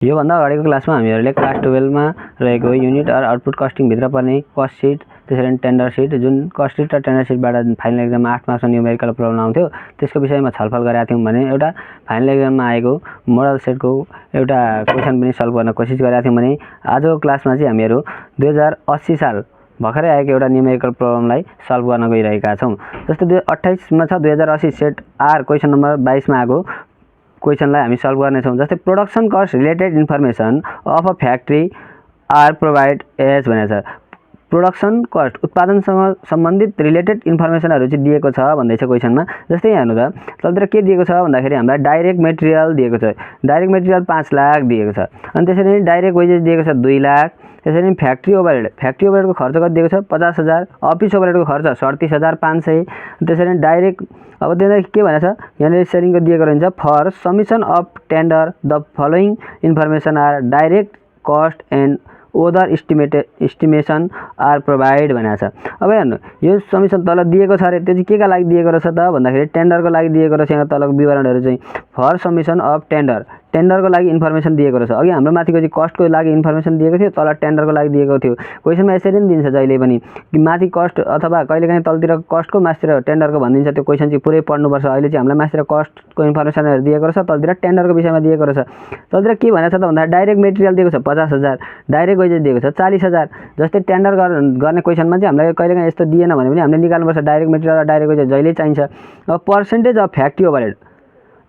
योभन्दा अगाडिको क्लासमा हामीहरूले क्लास 12 मा रहेको युनिट र आउटपुट कस्टिङ भित्र पर्ने कस्ट सिट त्यसरी नै टेन्डर सिट जुन कस्ट सिट र टेन्डर सिटबाट फाइनल एक्जाममा 8 मार्क्सको न्युमेरिकल प्रब्लम आउँथ्यो त्यसको विषयमा छलफल गरेका थियौं भने एउटा फाइनल एक्जाममा आएको मोडल सेटको एउटा क्वेशन पनि सल्भ गर्न कोसिस गरेका थियौं भने आजको क्लासमा चाहिँ हामीहरू 2080 साल भर्खरै आएको एउटा न्युमेरिकल प्रब्लमलाई सल्भ गर्न गइरहेका छौं। जस्तै 2028 मा छ 2080 सेट आर क्वेशन नम्बर 22 मा आएको क्वेशनलाई हामी सल्भ गर्ने छौं। जस्तै production cost related information of a factory are provide as भनेको छ। प्रोडक्सन कस्ट उत्पादनसँग सम्बन्धित रिलेटेड इन्फर्मेसनहरु चाहिँ दिएको छ भन्दै छ क्वेशनमा। जस्तै यहाँ हेर्नु त तलतिर के दिएको छ भन्दाखेरि हामीलाई डाइरेक्ट मटेरियल दिएको छ। डाइरेक्ट मटेरियल 5 लाख दिएको छ। अनि त्यसरी नै डाइरेक्ट वेजेस दिएको छ 2 लाख। त्यसरी नै फ्याक्ट्री ओभरहेडको खर्च कति दिएको छ 50,000। अफिस ओभरहेडको खर्च 37,500। त्यसरी नै डाइरेक्ट अब त्यहाँ के भनेछ यहाँ सेलिङको दिएको रहन्छ for submission of tender the following information are direct cost and other estimation are provide भनेको छ। अब हेर्नु यो समिसन तल दिएको छ रे त्यो चाहिँ केका लागि दिएको रहेछ त भन्दाखेरि टेन्डरको लागि दिएको रहेछ। यहाँ तलको विवरणहरु चाहिँ फर समिसन अफ टेन्डरको लागि इन्फर्मेसन दिएको रहेछ। अघि हाम्रो माथिको चाहिँ कस्टको लागि इन्फर्मेसन दिएको थियो तल टेन्डरको लागि दिएको थियो। क्वेशनमा यसरी नै दिन्छ जहिले पनि कि माथि कस्ट अथवा कहिलेकाहीँ तलतिर कस्टको माथितिर टेन्डरको भनिदिन्छ। त्यो क्वेशन चाहिँ पुरै पढ्नुपर्छ। अहिले चाहिँ हामीलाई माथितिर कस्टको इन्फर्मेसनहरु दिएको रहेछ तलतिर टेन्डरको विषयमा दिएको रहेछ। तलतिर के भनेछ त भन्दा डाइरेक्ट मटेरियल दिएको छ 50,000। डाइरेक्ट वेजेस दिएको छ 40,000। जस्तै टेन्डर गर्ने क्वेशनमा चाहिँ हामीलाई कहिलेकाहीँ यस्तो दिएन भने पनि हामीले निकाल्नुपर्छ डाइरेक्ट मटेरियल र डाइरेक्ट वेजेस जहिले चाहिन्छ। अब percentage of factory overhead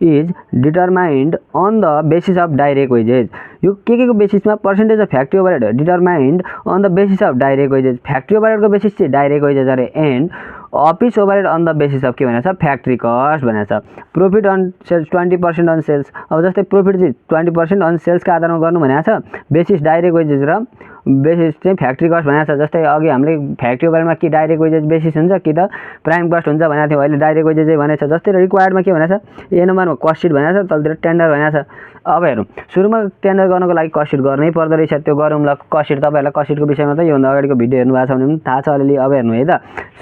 is determined on the basis of direct wages। यो के को बेसिसमा percentage of factory overhead determined on the basis of direct wages. Factory ओभरहेडको बेसिस चाहिँ डाइरेक्ट वेजेस अरे and office overhead on the basis of के भनेको छ फ्याक्ट्री कस्ट भनेको छ। Profit on sales 20% on sales. अब जस्तै प्रॉफिट चाहिँ 20% अन सेल्स का आधारमा गर्नु भनेको छ। बेसिस डाइरेक्ट वेजेस र बेसिस चाहिँ फ्याक्ट्री कस्ट भनेको छ। जस्तै अघि हामीले फ्याक्ट्री ओभरहेडमा के डाइरेक्ट वेजेस बेसिस हुन्छ कि त प्राइम कस्ट हुन्छ भनेको थियो। अहिले डाइरेक्ट वेजेस भनेको छ। जस्तै रिक्वायर्डमा के भनेको छ ए नम्बरमा कस्ट सिट भनेको छ तलतिर टेन्डर भनेको छ। अब हेरौँ सुरुमा टेन्डर गर्नको लागि कस्ट सिट गर्नै पर्दो रहेछ। त्यो गरौँ ल कस्ट सिट। तपाईहरुलाई कस्ट सिटको विषयमा त योभन्दा अगाडिको भिडियो हेर्नु भएको छ भने पनि थाहा छ अलिअलि। अब हेर्नु है त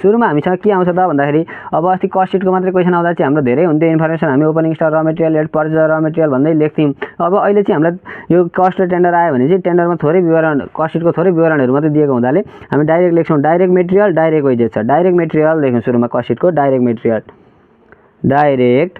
सुरुमा हामीसँग के आउँछ त भन्दाखेरि अब अस्ति कस्ट सिटको मात्रै क्वेशन आउँदा चाहिँ हाम्रो धेरै हुन्थ्यो इन्फर्मेसन। हामी ओपनिङ स्टक र मटेरियल एट पर्चेज र मटेरियल भन्दै लेख्थ्यौं। अब अहिले चाहिँ हामीलाई यो कस्ट र टेन्डर आयो भने चाहिँ टेन्डरमा थोरै विवरण कस्ट सिटको थोरै विवरणहरु मात्रै दिएको हुँदाले हामी डाइरेक्ट लेख्छौं डाइरेक्ट मटेरियल डाइरेक्ट वेजेस छ। डाइरेक्ट मटेरियल लेख्नु सुरुमा कस्ट सिटको डाइरेक्ट मटेरियल डाइरेक्ट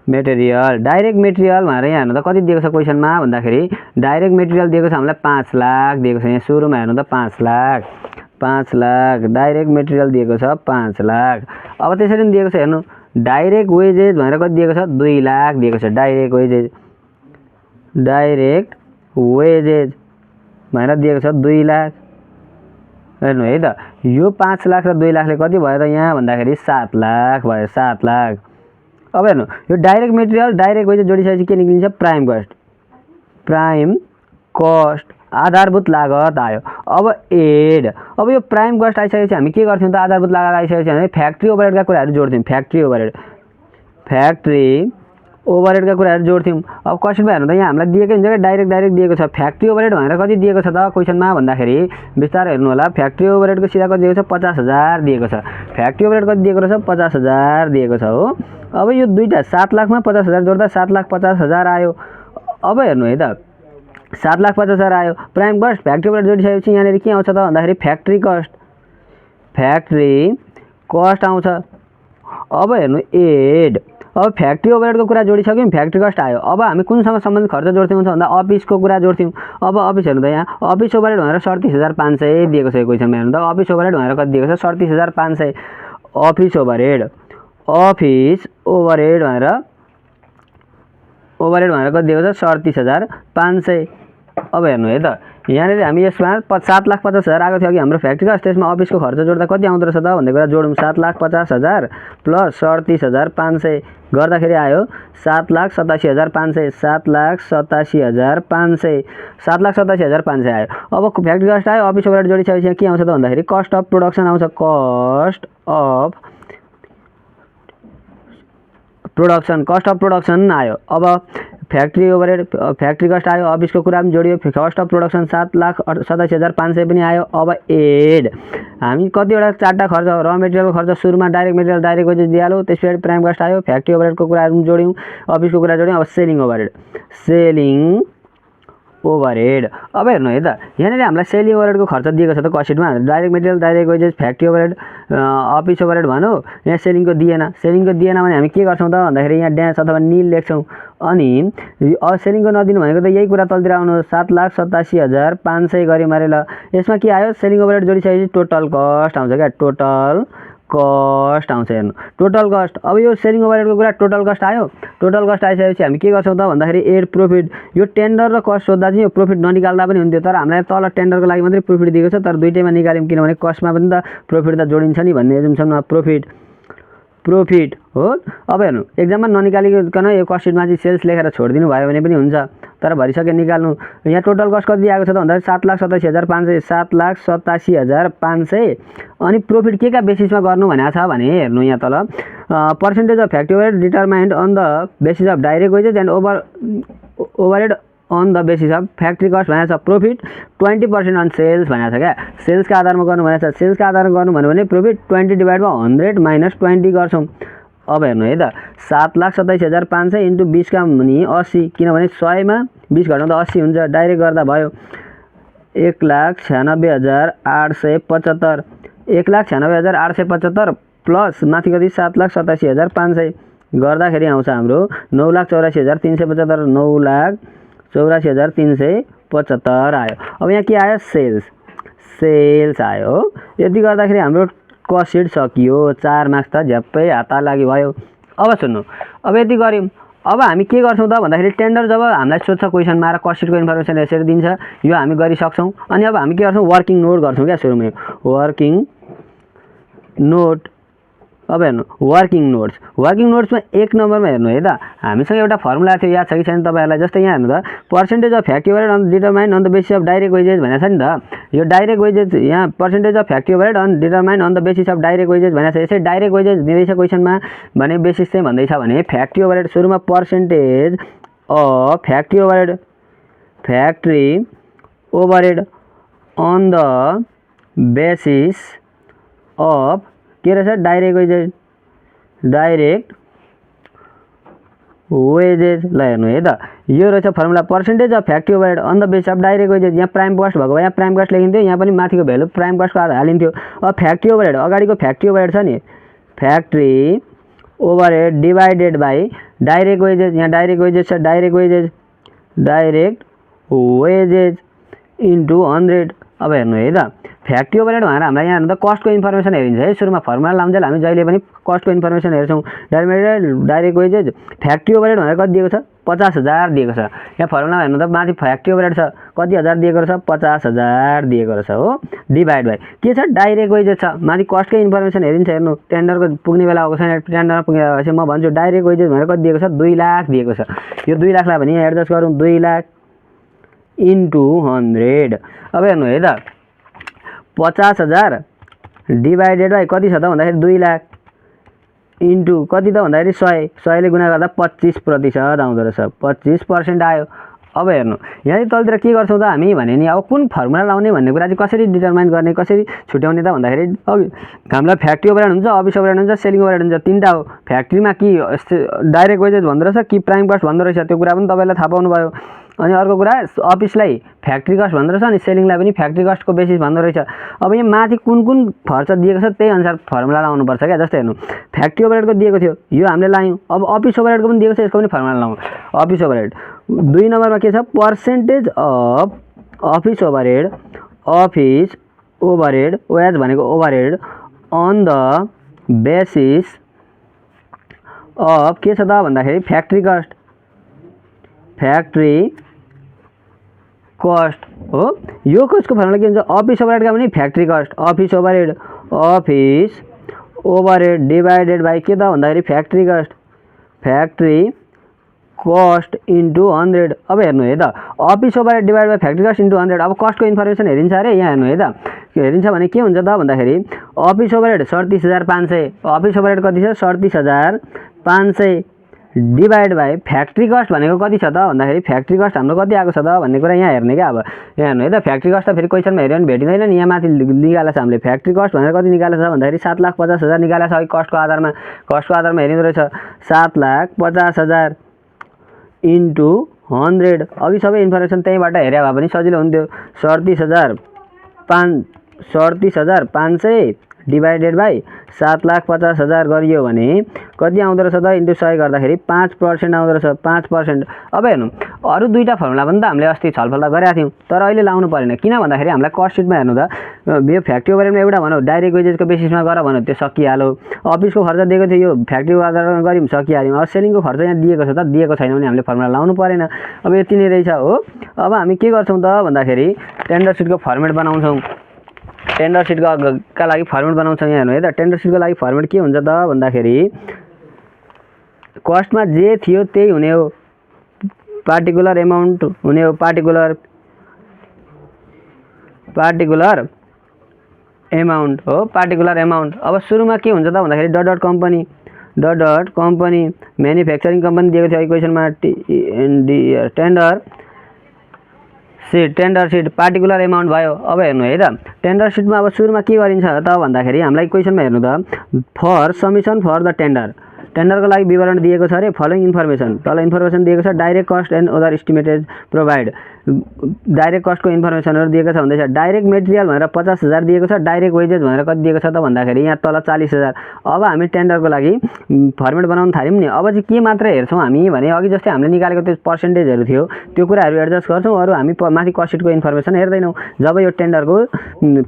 मटेरियल भनेर यहाँ हेर्नु त कति दिएको छ क्वेशनमा भन्दाखेरि डाइरेक्ट मटेरियल दिएको छ हामीलाई 5 लाख दिएको छ। यहाँ सुरुमा हेर्नु त 5 लाख डाइरेक्ट मटेरियल दिएको छ 5 लाख। अब त्यसरी नै दिएको छ हेर्नु डाइरेक्ट वेजेस भनेर कति दिएको छ 2 लाख दिएको छ। डाइरेक्ट वेजेस भनेर दिएको छ 2 लाख। हेर्नु है त यो 5 लाख र 2 लाखले कति भयो त यहाँ भन्दाखेरि 7 लाख भयो 7 लाख। अब हेर्नु यो डाइरेक्ट मटेरियल डाइरेक्ट वेजेस जोडिसकेपछि के निक्लिन्छ प्राइम कस्ट आधारभूत लागत आयो। अब एड अब यो प्राइम कस्ट आइसकेपछि हामी के गर्थ्यौं त आधारभूत लागत आइसकेपछि हामी फ्याक्ट्री ओभरहेडका कुराहरु जोड्थ्यौं। फ्याक्ट्री ओभरहेडका कुराहरु जोड्थ्यौं। अब क्वेशनमा हेर्नु त यहाँ हामीलाई दिएकै हुन्छ के डाइरेक्ट दिएको छ। फ्याक्ट्री ओभरहेड भनेर कति दिएको छ त क्वेशनमा भन्दाखेरि विस्तार हेर्नु होला फ्याक्ट्री ओभरहेडको सिधा कति दिएको छ 50,000 दिएको छ। फ्याक्ट्री ओभरहेड कति दिएको रहेछ 50,000 दिएको छ हो। अब यो दुईटा 7 लाखमा 50,000 जोड्दा 7,50,000 आयो। अब हेर्नु है त 7,50,000 आयो। प्राइम कस्ट फ्याक्ट्री ओभरहेड जोडिसकेपछि यहाँनेरि के आउँछ त भन्दाखेरि फ्याक्ट्री कस्ट आउँछ। अब हेर्नु एड अब फ्याक्ट्री ओभरहेडको कुरा जोडिसक्यौं फ्याक्ट्री कस्ट आयो। अब हामी कुनसँग सम्बन्धित खर्च जोड्थ्यौं भन्दा अफिसको कुरा जोड्थ्यौं। अब अफिस हेर्नु त यहाँ अफिस ओभरहेड भनेर 37,500 दिएको छ। यो क्वेशनमा हेर्नु त अफिस ओभरहेड भनेर कति दिएको छ 37,500। अफिस ओभरहेड भनेर कति दिएको छ 37,500। अब हेर्नु है त यहाँनेरि हामी यसमा 7,50,000 आएको थियो अघि हाम्रो फ्याक्ट्री कस्ट। त्यसमा अफिसको खर्च जोड्दा कति आउँदो रहेछ त भन्ने कुरा जोडौँ 7,50,000 प्लस 37,500 गर्दाखेरि आयो 7,87,500 7,87,500 आयो। अब फ्याक्ट्री कस्ट आयो अफिस ओभरहेड जोडिसकेपछि के आउँछ त भन्दाखेरि कस्ट अफ प्रोडक्सन आउँछ। कस्ट अफ प्रोडक्सन आयो। अब फ्याक्ट्री ओभरहेड फ्याक्ट्री कस्ट आयो, अफिसको कुरा पनि जोडियो, कस्ट अफ प्रोडक्सन 7,87,500 पनि आयो। अब एड हामी कतिवटा 4टा खर्च, र मेटेरियल खर्च सुरुमा डाइरेक्ट मेटेरियल डाइरेक्ट वेजेस दिइहाल्यो, त्यसपछि प्राइम कस्ट आयो, फ्याक्ट्री ओभरहेडको कुराहरू पनि जोड्यौँ, अफिसको कुरा जोड्यौँ। अब सेलिङ ओभरहेड ओभरहेड अब हेर्नु है त, यहाँनिर हामीलाई सेलिङ ओभरहेडको खर्च दिएको छ त कस्ट-सिटमा, direct material direct wages factory overhead office overhead भन्यो, यहाँ सेलिङको दिएन भने हामी के गर्छौँ त भन्दाखेरि यहाँ ड्यास अथवा नील लेख्छौँ। अनि सेलिङको नदिनु भनेको त यही कुरा तलतिर आउनु, 7,87,500 गऱ्यौँ अरे। ल यसमा के आयो, सेलिङ ओभरहेड जोडिसकेपछि टोटल कस्ट आउँछ क्या, टोटल कस्ट आउँछ। हेर्नु टोटल कस्ट, अब यो सेलिङ ओभरहेडको कुरा टोटल कस्ट आयो, टोटल कस्ट आइसकेपछि हामी के गर्छौँ त भन्दाखेरि एड प्रोफिट। यो टेन्डर र कस्ट सोध्दा चाहिँ यो प्रोफिट ननिकाल्दा पनि हुन्थ्यो, तर हामीलाई तल टेन्डरको लागि मात्रै प्रोफिट दिएको छ, तर दुइटैमा निकाल्यौँ किनभने कस्टमा पनि त प्रोफिट त जोडिन्छ नि भन्ने एजम्सनमा प्रोफिट हो। अब हेर्नु एक्जाममा ननिकालिकन यो कस्ट सिटमा चाहिँ सेल्स लेखेर छोडिदिनु भयो भने पनि हुन्छ, तर भरिसक्यो निकाल्नु। यहाँ टोटल कस्ट कति आएको छ त भन्दाखेरि 7,87,500 7,87,500। अनि प्रोफिट के का बेसिसमा गर्नु भनेको छ भने हेर्नु यहाँ तल percentage of factory overhead determined on the basis of direct wages and overhead on the basis of factory cost भनेको छ। प्रोफिट 20% अन सेल्स भनेको छ क्या, सेल्सका आधारमा गर्नु भनेको छ। सेल्सका आधारमा गर्नु भन्यो भने प्रोफिट 20/100 माइनस 20 गर्छौँ। अब हेर्नु है त 7,87,500 इन्टु 20 का मुनि 80, किनभने 100मा 20 घटाउँदा 80 हुन्छ, डाइरेक्ट गर्दा भयो 1,96,875 1,96,875 प्लस माथि कति 7,87,500 गर्दाखेरि आउँछ हाम्रो 9,84,375 9,84,375 आयो। अब यहाँ के आयो, सेल्स आयो। यति गर्दाखेरि हाम्रो कस्ट सिट सकियो, 4 मार्क्स त झ्याप्पै हात लागि भयो। अब सुन्नु, अब यति गऱ्यौँ, अब हामी के गर्छौँ त भन्दाखेरि टेन्डर जब हामीलाई सोध्छ क्वेसनमा र कस्ट सिटको इन्फर्मेसन यसरी दिन्छ, यो हामी गरिसक्छौँ। अनि अब हामी के गर्छौँ, वर्किङ नोट गर्छौँ क्या सुरुमै, वर्किङ नोट। अब हेर्नु वर्किङ नोट्समा 1 नम्बरमा हेर्नु है त, हामीसँग एउटा फर्मुला थियो, याद छ कि छैन तपाईँहरूलाई? जस्तै यहाँ हेर्नु त percentage of factory overhead on determined on the basis of direct wages भनेको छ नि त। यो डाइरेक्ट वेजेस यहाँ percentage of factory overhead on determined on the basis of direct wages भनेको छ। यसै डाइरेक्ट वेजेस दिँदैछ क्वेसनमा भने बेसिस चाहिँ भन्दैछ भने फ्याक्ट्री ओभरहेड सुरुमा percentage of factory overhead on the basis of के रहेछ, डाइरेक्ट वेजेस ल हेर्नु है त, यो रहेछ formula percentage of factory overhead on the basis of direct wages. यहाँ प्राइम कस्ट भएको भए यहाँ प्राइम कस्ट लेखिन्थ्यो, यहाँ पनि माथिको भ्यालु प्राइम कस्टको हालिन्थ्यो। अब फ्याक्ट्री ओभरहेड अगाडिको फ्याक्ट्री ओभरहेड छ नि, factory overhead divided by direct wages, यहाँ डाइरेक्ट वेजेस छ, डाइरेक्ट वेजेस इन्टु 100। अब हेर्नु है त फ्याक्ट्री ओभरहेड भनेर हामीलाई यहाँ हेर्नु त कस्टको इन्फर्मेसन हेरिन्छ है, सुरुमा फर्मुला लाउँदै हामी जहिले पनि कस्टको इन्फर्मेसन हेर्छौँ। डाइरेक्ट वेजेस फ्याक्ट्री ओभरहेड भनेर कति दिएको छ, 50,000 दिएको छ। यहाँ फर्मुला हेर्नु त माथि फ्याक्ट्री ओभरहेड छ, कति हजार दिएको रहेछ, 50,000 दिएको रहेछ हो, डिभाइड बाई के छ, डाइरेक्ट वेजेस छ, माथि कस्टकै इन्फर्मेसन हेरिन्छ। हेर्नु टेन्डरको पुग्ने बेला आएको छैन, टेन्डरमा पुग्ने बेला भएपछि म भन्छु डाइरेक्ट वेजेस भनेर कति दिएको छ, 2 लाख दिएको छ। यो 2 लाखलाई भने यहाँ एडजस्ट गरौँ, 2 लाख इन्टु 100। अब हेर्नु है त 50,000 डिभाइडेड बाई कति छ त भन्दाखेरि 2 लाख इन्टु कति त भन्दाखेरि 100ले गुणा गर्दा 25% आउँदो रहेछ, 25% आयो। अब हेर्नु यहाँ तलतिर के गर्छौँ त हामी भने नि, अब कुन फर्मुला लाउने भन्ने कुरा चाहिँ कसरी डिटरमाइन गर्ने, कसरी छुट्याउने त भन्दाखेरि अब हामीलाई फ्याक्ट्री ओभरहेड हुन्छ, अफिस ओभरहेड हुन्छ, सेलिङ ओभरहेड हुन्छ, 3टा हो। फ्याक्ट्रीमा कि डाइरेक्ट वेजेस भन्दो रहेछ कि प्राइम कस्ट भन्दो रहेछ, त्यो कुरा पनि तपाईँलाई थाहा पाउनु भयो। अनि अर्को कुरा अफिसलाई फ्याक्ट्री कस्ट भन्दो रहेछ, अनि सेलिङलाई पनि फ्याक्ट्री कस्टको बेसिस भन्दो रहेछ। अब यहाँ माथि कुन खर्च दिएको छ त्यही अनुसार फर्मुला लाउनुपर्छ क्या। जस्तै हेर्नु फ्याक्ट्री ओभरहेडको दिएको थियो, यो हामीले लायौँ। अब अफिस ओभरहेडको पनि दिएको छ, यसको पनि फर्मुला लाउँ। अफिस ओभरहेड 2 नम्बरमा के छ, percentage of office overhead OH भनेको overhead on the basis of के छ त भन्दाखेरि फ्याक्ट्री कस्ट हो। यो कस्टको फर्मुला के हुन्छ, अफिस ओभरहेडका पनि factory cost, office overhead divided by के त भन्दाखेरि फ्याक्ट्री कस्ट इन्टु 100। अब हेर्नु है त office overhead divide by factory cost into 100। अब कस्टको इन्फर्मेसन हेरिन्छ अरे, यहाँ हेर्नु है त हेरिन्छ भने के हुन्छ त भन्दाखेरि अफिस ओभरहेड 37,500, अफिस ओभरहेड कति छ 37,500 डिभाइड बाई फ्याक्ट्री कस्ट भनेको कति छ त भन्दाखेरि फ्याक्ट्री कस्ट हाम्रो कति आएको छ त भन्ने कुरा यहाँ हेर्ने क्या। अब यहाँ हेर्नु है त फ्याक्ट्री कस्ट त फेरि क्वेसनमा हेऱ्यो भने भेटिँदैन नि। यहाँ माथि निकालेको छ हामीले फ्याक्ट्री कस्ट भनेर कति निकालेको छ भन्दाखेरि 7,50,000 निकालेको छ। कस्टको आधारमा हेरिँदो रहेछ 7,50,000 इन्टु 100। अघि सबै इन्फर्मेसन त्यहीँबाट हेरे भए पनि सजिलो हुन्थ्यो। 37,500 डिभाइडेड बाई 7,50,000 गरियो भने कति आउँदो रहेछ त इन्टु 100 गर्दाखेरि 5% आउँदो रहेछ। 5%। अब हेर्नु अरू दुईवटा फर्मुला पनि त हामीले अस्ति छलफल त गरेका थियौँ तर अहिले लाउनु परेन। किन भन्दाखेरि हामीलाई कस्ट सिटमा हेर्नु त यो फ्याक्ट्री ओभरहेडमा एउटा भनौँ डाइरेक्ट वेजेसको बेसिसमा गर भन्यो त्यो सकिहाल्यो। अफिसको खर्च दिएको थियो यो फ्याक्ट्रीको आधारमा गऱ्यौँ सकिहाल्यौँ। अब सेलिङको खर्च यहाँ दिएको छ त दिएको छैन भने हामीले फर्मुला लाउनु परेन। अब यति नै रहेछ हो। अब हामी के गर्छौँ त भन्दाखेरि टेन्डर सिटको फर्मेट बनाउँछौँ। टेन्डर सिटका लागि फर्मेट बनाउँछौँ। यहाँ हेर्नु है त टेन्डर सिटको लागि फर्मेट के हुन्छ त भन्दाखेरि कस्टमा जे थियो त्यही हुने हो। पार्टिकुलर एमाउन्ट हुने हो। पार्टिकुलर एमाउन्ट हो। Particular amount. अब सुरुमा के हुन्छ त भन्दाखेरि डट कम्पनी म्यानुफ्याक्चरिङ कम्पनी दिएको थियो इक्वेसनमा टेन्डर सिट पार्टिकुलर एमाउन्ट भयो। अब हेर्नु है त टेन्डर सिटमा अब सुरुमा के गरिन्छ त भन्दाखेरि हामीलाई इक्वेसनमा हेर्नु त फर समिसन फर द टेन्डरको लागि विवरण दिएको छ अरे फलोइङ इन्फर्मेसन तल इन्फर्मेसन दिएको छ। Direct cost and other estimated provide direct कस्टको इन्फर्मेसनहरू दिएको छ भन्दैछ। डाइरेक्ट मेटेरियल भनेर 50,000 दिएको छ। डाइरेक्ट वेजेस भनेर कति दिएको छ त भन्दाखेरि यहाँ तल 40,000। अब हामी टेन्डरको लागि फर्मेट बनाउन थाल्यौँ नि। अब चाहिँ के मात्र हेर्छौँ हामी भने अघि जस्तै हामीले निकालेको त्यो पर्सेन्टेजहरू थियो त्यो कुराहरू एडजस्ट गर्छौँ। अरू हामी माथि कस्ट सिटको इन्फर्मेसन हेर्दैनौँ जब यो टेन्डरको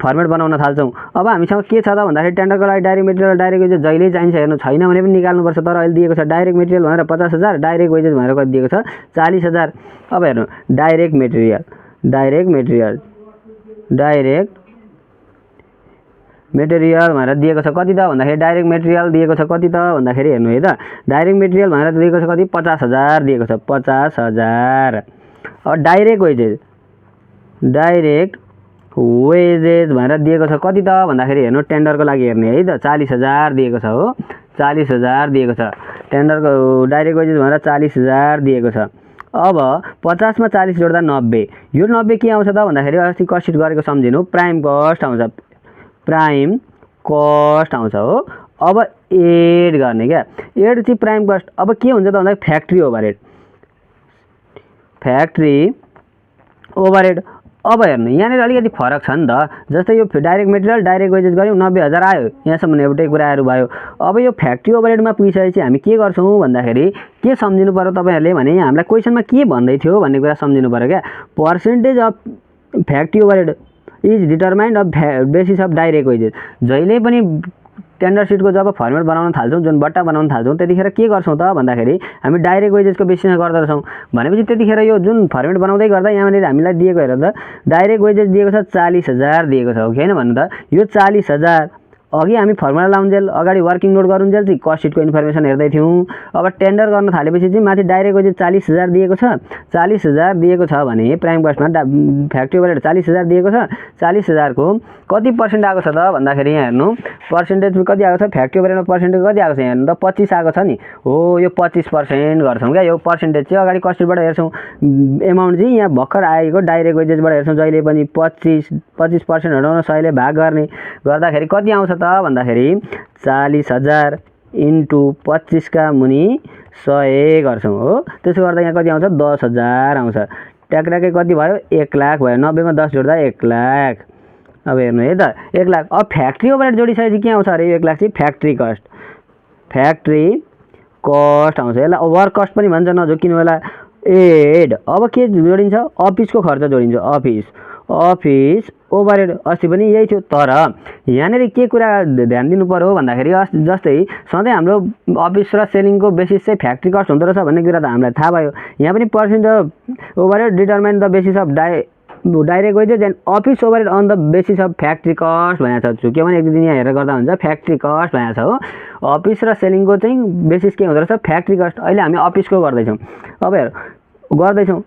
फर्मेट बनाउन थाल्छौँ। अब हामीसँग के छ त भन्दाखेरि टेन्डरको लागि डाइरेक्ट मेटेरियल डाइरेक्ट वेजेस जहिले चाहिन्छ हेर्नु छैन भने पनि निकाल्नुपर्छ। तर अहिले दिएको छ डाइरेक्ट मेटेरियल भनेर 50,000 डाइरेक्ट वेजेस भनेर कति दिएको छ 40,000। अब हेर्नु डाइरेक्ट मेटेरियल भनेर दिएको छ कति त भन्दाखेरि डाइरेक्ट मेटेरियल दिएको छ कति त भन्दाखेरि हेर्नु है त डाइरेक्ट मेटेरियल भनेर दिएको छ कति 50,000 दिएको छ 50,000। अब डाइरेक्ट वेजेस भनेर दिएको छ कति त भन्दाखेरि हेर्नु टेन्डरको लागि हेर्ने है त 40,000 दिएको छ हो। 40,000 दिएको छ। टेन्डरको डाइरेक्ट वेजेस भनेर 40,000 दिएको छ। अब 50 मा 40 जोड्दा 90। यो 90 के आउँछ त भन्दाखेरि अस्ति कस्ट सिट गरेको सम्झिनु प्राइम कस्ट आउँछ हो। अब एड गर्ने क्या एड चाहिँ प्राइम कस्ट। अब के हुन्छ त भन्दाखेरि फ्याक्ट्री ओभरहेड। अब हेर्नु यहाँनिर अलिकति फरक छ नि त। जस्तै यो डाइरेक्ट मेटेरियल डाइरेक्ट वेजेस गऱ्यौँ 90,000 आयो यहाँसम्म एउटै कुराहरू भयो। अब यो फ्याक्ट्री ओभरहेडमा पुगिसकेपछि हामी के गर्छौँ भन्दाखेरि के सम्झिनु पर्यो तपाईँहरूले भने हामीलाई क्वेसनमा के भन्दै थियो भन्ने कुरा सम्झिनु पर्यो क्या। Percentage of factory overhead is determined of basis of direct wages. जहिले पनि टेन्डर सिटको जब फर्मेट बनाउन थाल्छौँ जुन बट्टा बनाउन थाल्छौँ त्यतिखेर के गर्छौँ त भन्दाखेरि हामी डाइरेक्ट वेजेसको बेसिसमा गर्दो रहेछौँ। भनेपछि त्यतिखेर यो जुन फर्मेट बनाउँदै गर्दा यहाँनिर हामीलाई दिएको हेर त डाइरेक्ट वेजेस दिएको छ 40,000 दिएको छ हो कि होइन भन्नु त। यो 40,000 अघि हामी फर्मुला लाउन्जेल अगाडि वर्किङ नोट गरुन्जेल चाहिँ कस्ट सिटको इन्फर्मेसन हेर्दै थियौँ। अब टेन्डर गर्न थालेपछि चाहिँ माथि डाइरेक्ट वेजेस 40,000 दिएको छ। 40,000 दिएको छ भने प्राइम कस्टमा फ्याक्ट्री ओभरहेड 40,000 दिएको छ। 40,000 को कति पर्सेन्ट आएको छ त भन्दाखेरि यहाँ हेर्नु पर्सेन्टेज कति आएको छ फ्याक्ट्री ओभरहेडमा पर्सेन्टेज कति आएको छ यहाँ हेर्नु त 25 आएको छ नि हो। यो 25% गर्छौँ क्या। यो पर्सेन्टेज चाहिँ अगाडि कस्ट सिटबाट हेर्छौँ। एमाउन्ट चाहिँ यहाँ भर्खर आएको डाइरेक्ट वेजेसबाट हेर्छौँ जहिले पनि 25% हटाउन 100 ले भाग गर्दाखेरि कति आउँछ त भन्दाखेरि 40,000 इन्टु 25 का मुनि 100 गर्छौँ हो। त्यसो गर्दा यहाँ कति आउँछ 10,000 आउँछ। ट्याक्राकै कति भयो 1 लाख भयो। 90 मा 10 जोड्दा 1 लाख। अब हेर्नु है त 1 लाख। अब फ्याक्ट्री ओभरहेड जोडिसकेपछि के आउँछ अरे 1 लाख चाहिँ फ्याक्ट्री कस्ट आउँछ। यसलाई वर्क कस्ट पनि भन्छ नझोकिनु होला। एड अब के जोडिन्छ अफिसको खर्च जोडिन्छ। अफिस ओभरहेड अस्ति पनि यही थियो। तर यहाँनिर के कुरा ध्यान दिनु पर्यो भन्दाखेरि जस्तै सधैँ हाम्रो अफिस र सेलिङको बेसिस चाहिँ फ्याक्ट्री कस्ट हुँदो रहेछ भन्ने कुरा त हामीलाई थाहा भयो। यहाँ पनि percent of overhead determine the basis of direct wages and office overhead on the basis of factory cost भनेको छ। के भने एक दिन यहाँ हेरेर गर्दा हुन्छ फ्याक्ट्री कस्ट भनेको छ हो। अफिस र सेलिङको चाहिँ बेसिस के हुँदो रहेछ फ्याक्ट्री कस्ट। अहिले हामी अफिसको गर्दैछौँ।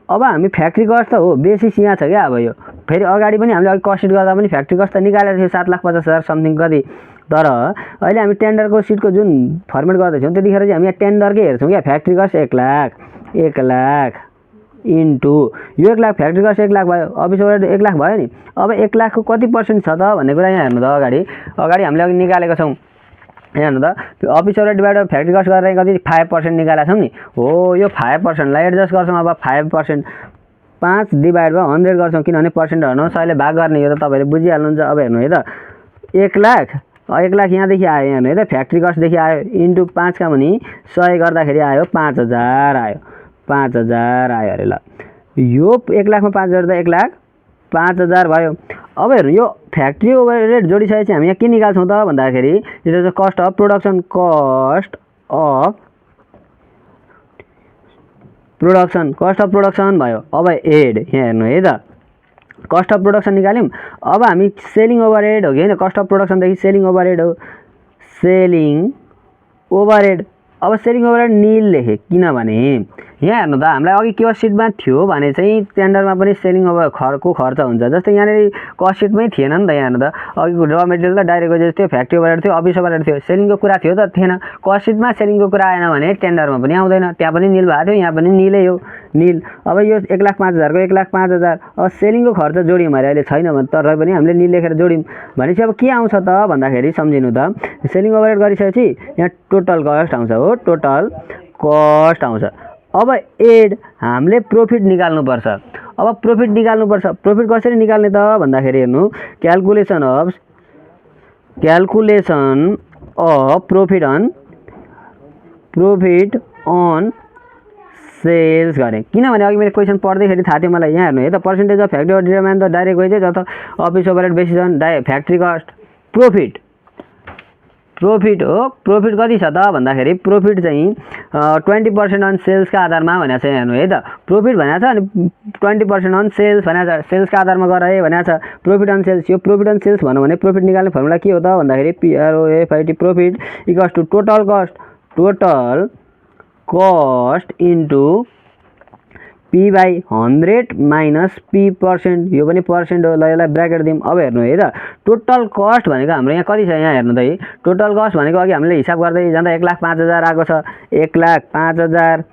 अब हामी फ्याक्ट्री कस्ट त हो बेसिस यहाँ छ क्या। अब यो फेरि अगाडि पनि हामीले अघि कस्ट सिट गर्दा पनि फ्याक्ट्री कस्ट त निकालेको थियो 7,50,000 समथिङ कति तर अहिले हामी टेन्डरको सिटको जुन फर्मेट गर्दैछौँ त्यतिखेर चाहिँ हामी यहाँ टेन्डरकै हेर्छौँ क्या। फ्याक्ट्री कस्ट 1 लाख इन्टु यो 1 लाख फ्याक्ट्री कस्ट 1 लाख भयो, अफिस ओभरहेड 1 लाख भयो नि। अब 1 लाखको कति पर्सेन्ट छ त भन्ने कुरा यहाँ हेर्नु त अगाडि हामीले अघि निकालेको छौँ। यहाँ हेर्नु त office overhead divide by factory cost गरेर कति 5% निकालेका छौँ नि। हो यो 5%लाई एडजस्ट गर्छौँ। अब 5% 5 डिभाइड बाइ 100 गर्छौँ किनभने पर्सेन्ट हर्नु सयले भाग गर्ने हो त तपाईँले बुझिहाल्नुहुन्छ। अब हेर्नु है त 1 लाख यहाँदेखि आयो, हेर्नु है त फ्याक्ट्री कस्टदेखि आयो इन्टु 5 का मुनि 100 गर्दाखेरि आयो 5000 आयो, 5000 आयो अरे। ल यो 1 लाखमा 5000 त 1 लाख 5000 भयो। अब हेर्नु यो फ्याक्ट्री ओभरहेड जोडिसकेपछि हामी यहाँ के निकाल्छौँ त भन्दाखेरि यो चाहिँ कस्ट अफ प्रोडक्सन भयो। अब एड यहाँ हेर्नु है त कस्ट अफ प्रोडक्सन निकाल्यौँ। अब हामी सेलिङ ओभरहेड हो कि होइन, कस्ट अफ प्रोडक्सनदेखि सेलिङ ओभरहेड हो, सेलिङ ओभरहेड। अब सेलिङ ओभरहेड निल लेखेँ किनभने यहाँ हेर्नु त हामीलाई अघि के सिटमा थियो भने चाहिँ टेन्डरमा पनि सेलिङ ओभरको खर्च हुन्छ। जस्तै यहाँनिर कस्ट सिटमै थिएन नि त। यहाँ हेर्नु त अघिको र मेटेरियल त डाइरेक्ट वेजेस थियो, फ्याक्ट्री ओभरहेड थियो, अफिस ओभरहेड थियो, सेलिङको कुरा थियो त थिएन। कस्ट सिटमा सेलिङको कुरा आएन भने टेन्डरमा पनि आउँदैन। त्यहाँ पनि निल भएको थियो, यहाँ पनि निलै हो, निल। अब यो 1,05,000 को 1,05,000 अब सेलिङको खर्च जोड्यौँ अरे अहिले छैन भने तर पनि हामीले निल लेखेर जोड्यौँ भनेपछि अब के आउँछ त भन्दाखेरि सम्झिनु त सेलिङ ओभरहेड गरिसकेपछि यहाँ टोटल कस्ट आउँछ। हो टोटल कस्ट आउँछ। अब एड हामीले प्रोफिट निकाल्नुपर्छ। अब प्रोफिट निकाल्नुपर्छ। प्रोफिट कसरी निकाल्ने त भन्दाखेरि हेर्नु calculation of profit on sales गरेँ किनभने अघि मैले क्वेसन पढ्दैखेरि थाहा थियो मलाई। यहाँ हेर्नु है त percentage of factory overhead determine the direct wages अथवा office overhead basis on factory cost. Profit हो। प्रोफिट कति छ त भन्दाखेरि प्रोफिट चाहिँ 20% अन सेल्सका आधारमा भनेको छ। हेर्नु है त प्रोफिट भनेको छ अनि 20% अन सेल्स भनेको छ, सेल्सका आधारमा गराए भनेको छ। प्रोफिट अन सेल्स, यो प्रोफिट अन सेल्स भनौँ भने प्रोफिट निकाल्ने फर्मुला के हो त भन्दाखेरि PROFIT profit equals to total cost into P by 100 minus P%। यो पनि पर्सेन्ट हो। ल यसलाई ब्राकेट दिउँ। अब हेर्नु है त टोटल कस्ट भनेको हाम्रो यहाँ कति छ यहाँ हेर्नु त है। टोटल कस्ट भनेको अघि हामीले हिसाब गर्दै जाँदा 1,05,000 आएको छ। 1,05,000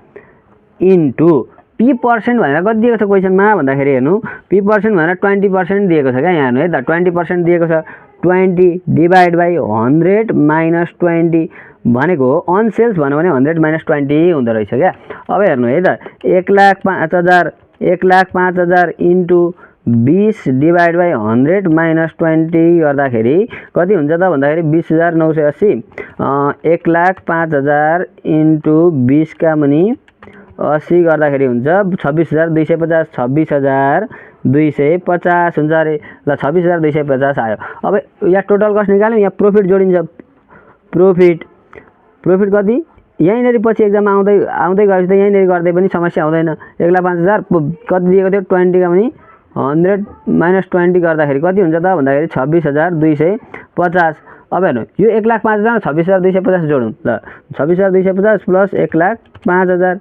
इन्टु P% भनेर कति दिएको छ क्वेसनमा भन्दाखेरि हेर्नु P% भनेर 20% दिएको छ क्या। यहाँ हेर्नु है त 20% दिएको छ। 20 डिभाइड बाई 100 माइनस 20 भनेको अन सेल्स भन्यो भने 100 माइनस 20 हुँदो रहेछ क्या। अब हेर्नु है त 1,05,000 इन्टु 20 डिभाइड बाई 100 माइनस 20 गर्दाखेरि कति हुन्छ त भन्दाखेरि 20,980। 1,05,000 इन्टु 20 का मुनि 80 गर्दाखेरि हुन्छ 26,250। 26,250 हुन्छ अरे। ल 26,250 आयो। अब यहाँ टोटल कस्ट निकाल्यौँ, यहाँ प्रोफिट जोडिन्छ। प्रोफिट कति यहीँनिर पछि एक्जाममा आउँदै गएपछि त यहीँनिर गर्दै पनि समस्या हुँदैन। 1,05,000 कति दिएको थियो 20 का मुनि 100 माइनस 20 गर्दाखेरि कति हुन्छ त भन्दाखेरि 26,250। अब हेर्नु यो 1,05,000 26,250 जोडौँ। ल 26,250 प्लस 1,05,000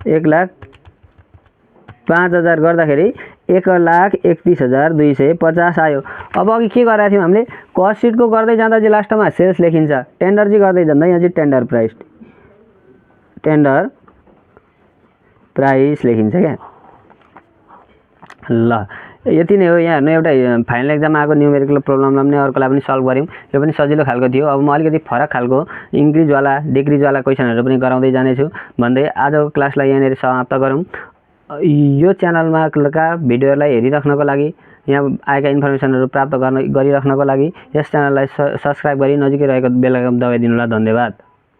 1,05,000 गर्दाखेरि 1,31,250 आयो। अब अघि के गरेका थियौँ हामीले कस्ट सिटको गर्दै जाँदा चाहिँ लास्टमा सेल्स लेखिन्छ। टेन्डर चाहिँ गर्दै जाँदा यहाँ चाहिँ टेन्डर प्राइस लेखिन्छ क्या। ल यति नै हो। यहाँ हेर्नु एउटा फाइनल एक्जाममा आएको न्युमेरिकल प्रब्लमलाई पनि अर्कोलाई पनि सल्भ गऱ्यौँ। यो पनि सजिलो खालको थियो। अब म अलिकति फरक खालको इन्क्रिजवाला डिक्रिजवाला क्वेसनहरू पनि गराउँदै जानेछु भन्दै आजको क्लासलाई यहाँनिर समाप्त गरौँ। यो च्यानलमा भिडियोहरूलाई हेरिराख्नको लागि यहाँ आएका इन्फर्मेसनहरू प्राप्त गरिराख्नको लागि यस च्यानललाई सब्सक्राइब गरी नजिकै रहेको बेल आइकन दबाइदिनु होला। धन्यवाद।